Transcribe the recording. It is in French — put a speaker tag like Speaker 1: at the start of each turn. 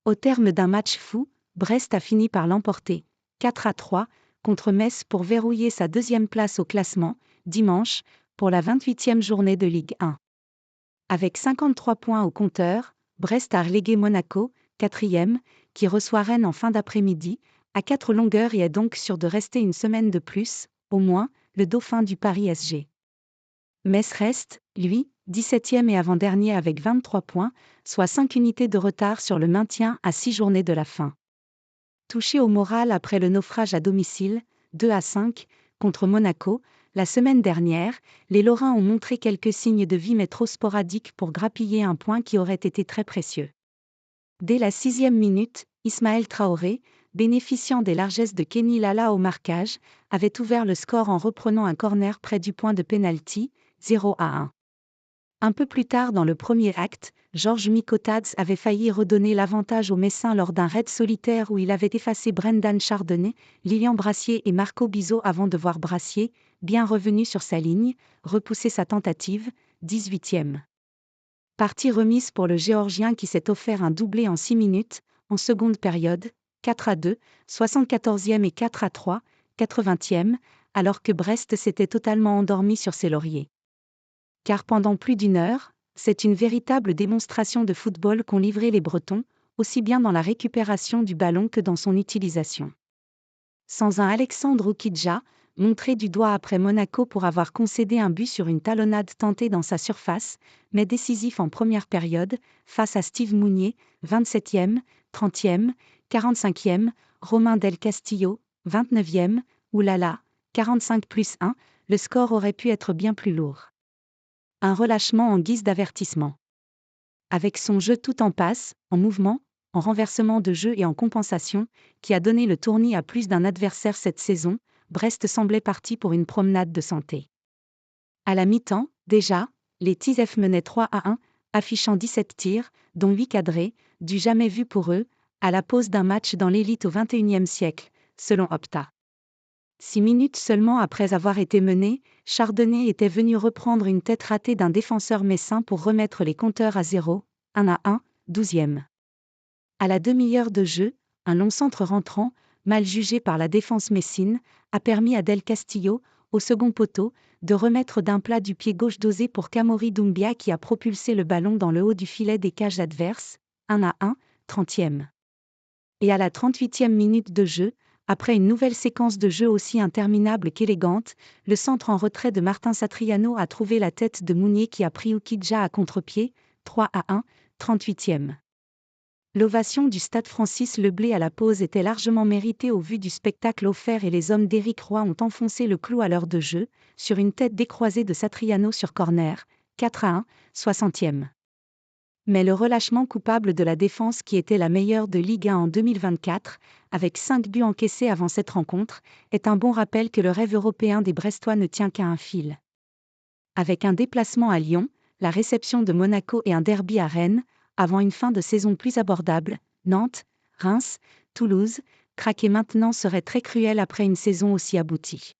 Speaker 1: Au terme d'un match fou, Brest a fini par l'emporter, 4-3, contre Metz pour verrouiller sa deuxième place au classement, dimanche, pour la 28e journée de Ligue 1. Avec 53 points au compteur, Brest a relégué Monaco, 4e, qui reçoit Rennes en fin d'après-midi, à 4 longueurs et est donc sûr de rester une semaine de plus, au moins, le dauphin du Paris SG. Metz reste, lui, 17e et avant-dernier avec 23 points, soit 5 unités de retard sur le maintien à 6 journées de la fin. Touché au moral après le naufrage à domicile, 2-5, contre Monaco, la semaine dernière, les Lorrains ont montré quelques signes de vie mais trop sporadiques pour grappiller un point qui aurait été très précieux. Dès la 6e minute, Ismaël Traoré, bénéficiant des largesses de Kenny Lala au marquage, avait ouvert le score en reprenant un corner près du point de pénalty, 0-1. Un peu plus tard dans le premier acte, Georges Mikotads avait failli redonner l'avantage aux Messins lors d'un raid solitaire où il avait effacé Brendan Chardonnay, Lilian Brassier et Marco Bizot avant de voir Brassier, bien revenu sur sa ligne, repousser sa tentative, 18e. Partie remise pour le Géorgien qui s'est offert un doublé en 6 minutes, en seconde période, 4-2, 74e et 4-3, 80e, alors que Brest s'était totalement endormi sur ses lauriers. Car pendant plus d'une heure, c'est une véritable démonstration de football qu'ont livré les Bretons, aussi bien dans la récupération du ballon que dans son utilisation. Sans un Alexandre Oukidja, montré du doigt après Monaco pour avoir concédé un but sur une talonnade tentée dans sa surface, mais décisif en première période, face à Steve Mounier, 27e, 30e, 45e, Romain Del Castillo, 29e, oulala, 45+1, le score aurait pu être bien plus lourd. Un relâchement en guise d'avertissement. Avec son jeu tout en passe, en mouvement, en renversement de jeu et en compensation, qui a donné le tournis à plus d'un adversaire cette saison, Brest semblait parti pour une promenade de santé. À la mi-temps, déjà, les TISF menaient 3-1, affichant 17 tirs, dont 8 cadrés, du jamais vu pour eux, à la pause d'un match dans l'élite au XXIe siècle, selon Opta. 6 minutes seulement après avoir été mené, Chardonnay était venu reprendre une tête ratée d'un défenseur messin pour remettre les compteurs à 0, 1-1, 12e. À la demi-heure de jeu, un long centre rentrant, mal jugé par la défense messine, a permis à Del Castillo, au second poteau, de remettre d'un plat du pied gauche dosé pour Kamori Doumbia qui a propulsé le ballon dans le haut du filet des cages adverses, 1-1, 30e. Et à la 38e minute de jeu, après une nouvelle séquence de jeu aussi interminable qu'élégante, le centre en retrait de Martin Satriano a trouvé la tête de Mounier qui a pris Oukidja à contre-pied, 3-1, 38e. L'ovation du stade Francis Leblé à la pause était largement méritée au vu du spectacle offert et les hommes d'Éric Roy ont enfoncé le clou à l'heure de jeu, sur une tête décroisée de Satriano sur corner, 4-1, 60e. Mais le relâchement coupable de la défense qui était la meilleure de Ligue 1 en 2024, avec 5 buts encaissés avant cette rencontre, est un bon rappel que le rêve européen des Brestois ne tient qu'à un fil. Avec un déplacement à Lyon, la réception de Monaco et un derby à Rennes, avant une fin de saison plus abordable, Nantes, Reims, Toulouse, craquer maintenant serait très cruel après une saison aussi aboutie.